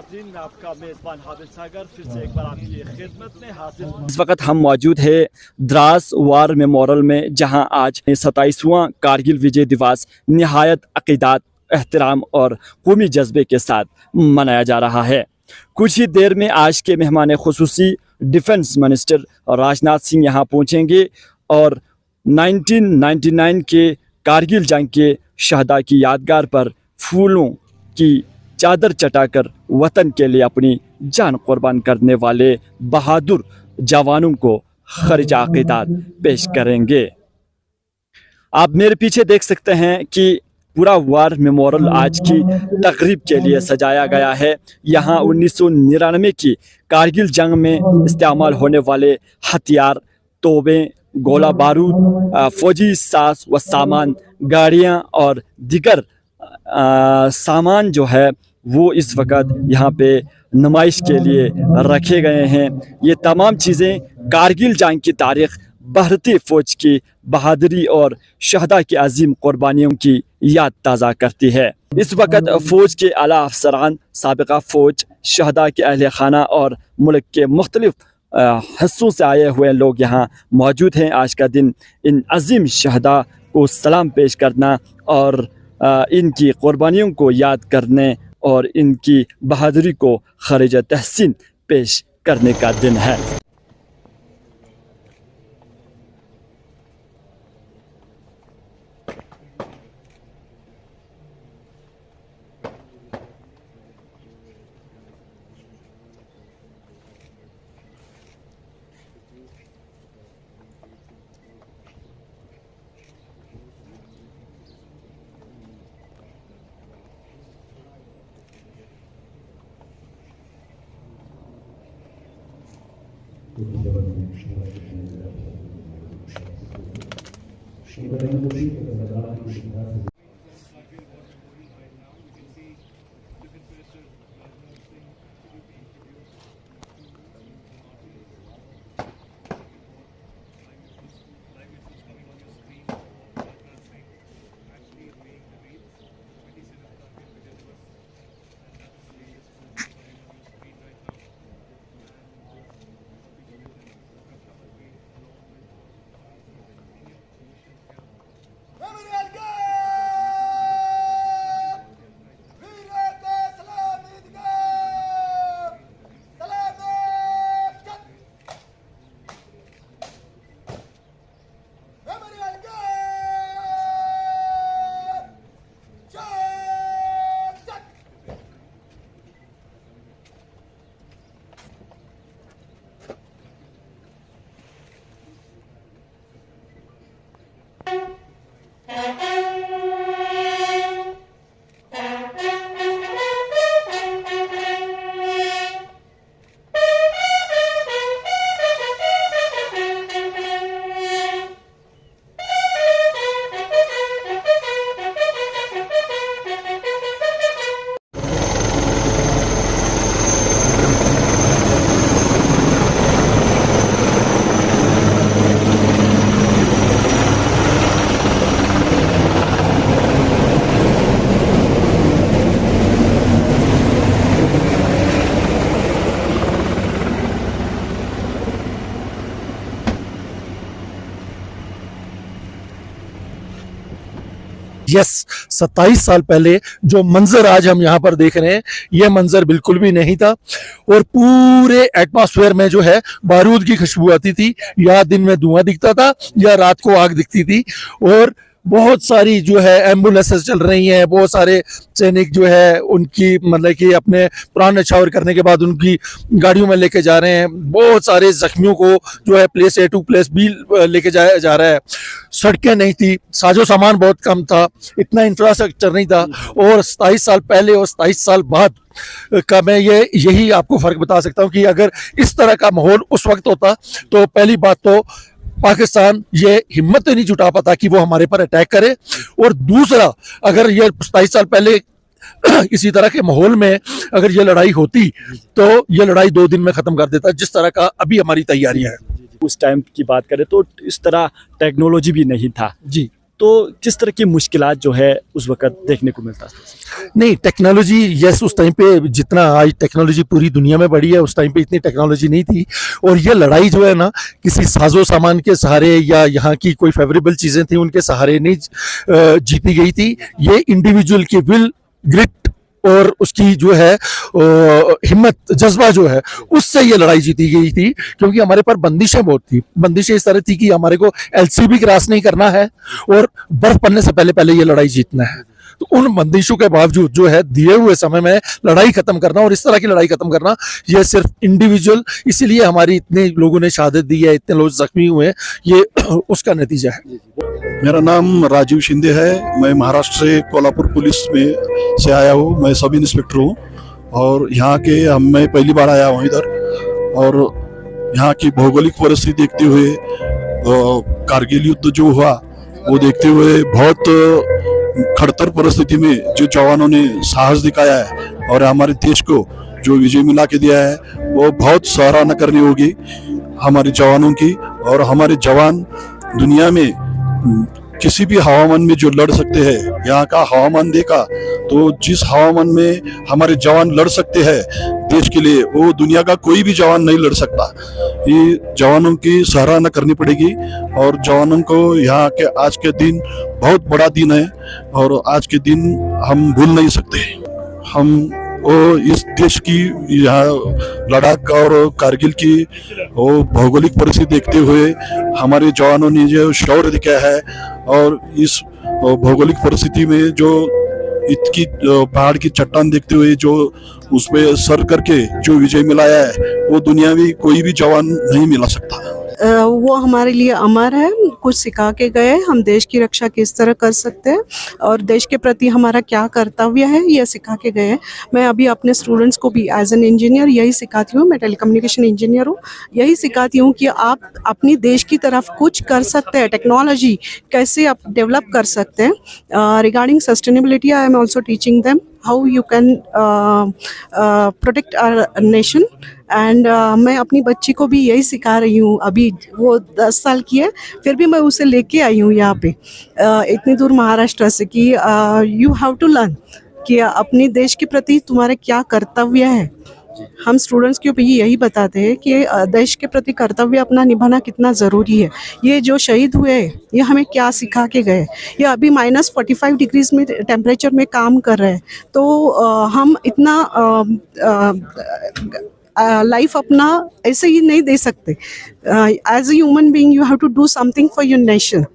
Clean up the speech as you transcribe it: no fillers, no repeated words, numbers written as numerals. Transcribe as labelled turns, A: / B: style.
A: नाज़रीन, मैं आपका मेज़बान हाबिल सागर फिर से एक बार आपकी खिदमत में हाजिर।
B: इस वक्त हम मौजूद है द्रास वार मेमोरियल में, जहां आज 27वां कारगिल विजय दिवस नहायत अकीदत, एहतराम और कौमी जज्बे के साथ मनाया जा रहा है। कुछ ही देर में आज के मेहमान खुसूसी डिफेंस मिनिस्टर राजनाथ सिंह यहाँ पहुँचेंगे और 1999 के कारगिल जंग के शहदा की यादगार पर फूलों की चादर चटाकर वतन के लिए अपनी जान कुर्बान करने वाले बहादुर जवानों को खरिजा अकीदत पेश करेंगे। आप मेरे पीछे देख सकते हैं कि पूरा वार मेमोरियल आज की तकरीब के लिए सजाया गया है। यहाँ 1999 की कारगिल जंग में इस्तेमाल होने वाले हथियार, तोबें, गोला बारूद, फौजी साज व सामान, गाड़ियाँ और दिगर सामान जो है वो इस वक्त यहाँ पे नुमाइश के लिए रखे गए हैं। ये तमाम चीज़ें कारगिल जंग की तारीख़, भारतीय फ़ौज की बहादुरी और शहदा की अजीम कुर्बानियों की याद ताज़ा करती है। इस वक्त फ़ौज के आला अफसरान, साबिक़ा फ़ौज, शहदा के अहल खाना और मुल्क के मुख्तलिफ हिस्सों से आए हुए लोग यहाँ मौजूद हैं। आज का दिन इन अजीम शहदा को सलाम पेश करना और इनकी कुर्बानियों को याद करने और इनकी बहादुरी को खरिज तहसीन पेश करने का दिन है।
C: यस 27 साल पहले जो मंजर आज हम यहाँ पर देख रहे हैं, ये मंजर बिल्कुल भी नहीं था और पूरे एटमॉस्फेयर में जो है बारूद की खुशबू आती थी, या दिन में धुआं दिखता था या रात को आग दिखती थी। और बहुत सारी जो है एम्बुलेंसेस चल रही हैं, बहुत सारे सैनिक जो है उनकी मतलब कि अपने प्राण न्यौछावर करने के बाद उनकी गाड़ियों में लेके जा रहे हैं। बहुत सारे जख्मियों को जो है place A to place B लेके जाया जा रहा है। सड़कें नहीं थी, साजो सामान बहुत कम था, इतना इंफ्रास्ट्रक्चर नहीं था। और 27 साल पहले और 27 साल बाद का मैं यही आपको फ़र्क बता सकता हूँ कि अगर इस तरह का माहौल उस वक्त होता तो पहली बात तो पाकिस्तान ये हिम्मत नहीं जुटा पाता कि वो हमारे पर अटैक करे, और दूसरा अगर ये 27 साल पहले इसी तरह के माहौल में अगर ये लड़ाई होती तो ये लड़ाई 2 दिन में ख़त्म कर देता, जिस तरह का अभी हमारी तैयारियां हैं।
B: उस टाइम की बात करें तो इस तरह टेक्नोलॉजी भी नहीं था
C: जी,
B: तो किस तरह की मुश्किलात जो है उस वक्त देखने को मिलता था?
C: नहीं, टेक्नोलॉजी यस उस टाइम पे जितना आज टेक्नोलॉजी पूरी दुनिया में बढ़ी है, उस टाइम पे इतनी टेक्नोलॉजी नहीं थी। और ये लड़ाई जो है ना, किसी साजो सामान के सहारे या यहाँ की कोई फेवरेबल चीज़ें थी उनके सहारे नहीं जीती गई थी। ये इंडिविजुअल की विल, ग्रिट और उसकी जो है हिम्मत, जज्बा जो है, उससे ये लड़ाई जीती गई थी। क्योंकि हमारे पर बंदिशें बहुत थी। बंदिशें इस तरह थी कि हमारे को एलसीबी क्रॉस नहीं करना है और बर्फ पड़ने से पहले पहले ये लड़ाई जीतना है। तो उन बंदिशों के बावजूद जो है दिए हुए समय में लड़ाई खत्म करना, और इस तरह की लड़ाई खत्म करना, ये सिर्फ इंडिविजुअल, इसीलिए हमारी इतने लोगों ने शहादत दी है, इतने लोग जख्मी हुए, ये उसका नतीजा है।
D: मेरा नाम राजीव शिंदे है। मैं महाराष्ट्र से कोल्हापुर पुलिस में से आया हूँ। मैं सब इंस्पेक्टर हूँ और यहाँ के मैं पहली बार आया हूँ इधर। और यहाँ की भौगोलिक परिस्थिति देखते हुए, कारगिल युद्ध जो हुआ वो देखते हुए, बहुत खड़तर परिस्थिति में जो जवानों ने साहस दिखाया है और हमारे देश को जो विजय मिला के दिया है, वो बहुत सराहना करनी होगी हमारे जवानों की। और हमारे जवान दुनिया में किसी भी हवामान में जो लड़ सकते हैं, यहाँ का हवामान देखा तो जिस हवामान में हमारे जवान लड़ सकते हैं देश के लिए, वो दुनिया का कोई भी जवान नहीं लड़ सकता। ये जवानों की सराहना करनी पड़ेगी। और जवानों को यहाँ के आज के दिन बहुत बड़ा दिन है और आज के दिन हम भूल नहीं सकते। हम वो इस देश की यहाँ लद्दाख और कारगिल की वो भौगोलिक परिस्थिति देखते हुए हमारे जवानों ने जो शौर्य दिखाया है, और इस भौगोलिक परिस्थिति में जो इतनी पहाड़ की चट्टान देखते हुए जो उस पे सर करके जो विजय मिलाया है, वो दुनिया में कोई भी जवान नहीं मिला सकता।
E: वो हमारे लिए अमर है। कुछ सिखा के गए हम देश की रक्षा किस तरह कर सकते हैं और देश के प्रति हमारा क्या कर्तव्य है, ये सिखा के गए। मैं अभी अपने स्टूडेंट्स को भी एज एन इंजीनियर यही सिखाती हूँ। मैं टेलीकम्युनिकेशन इंजीनियर हूँ। यही सिखाती हूँ कि आप अपनी देश की तरफ कुछ कर सकते हैं, टेक्नोलॉजी कैसे आप डेवलप कर सकते हैं। Regarding sustainability I am also teaching them how you can protect our nation. And मैं अपनी बच्ची को भी यही सिखा रही हूँ। अभी वो 10 साल की है, फिर भी मैं उसे लेके आई हूँ यहाँ पे इतनी दूर महाराष्ट्र से कि यू हैव टू लर्न कि अपने देश के प्रति तुम्हारे क्या कर्तव्य है। हम स्टूडेंट्स को भी यही बताते हैं कि देश के प्रति कर्तव्य अपना निभाना कितना ज़रूरी है। ये जो शहीद हुए ये हमें क्या सिखा के गए। ये अभी -45 डिग्रीज में टेम्परेचर में काम कर रहे हैं, तो हम इतना लाइफ अपना ऐसे ही नहीं दे सकते। As a human being you have to do something for your nation.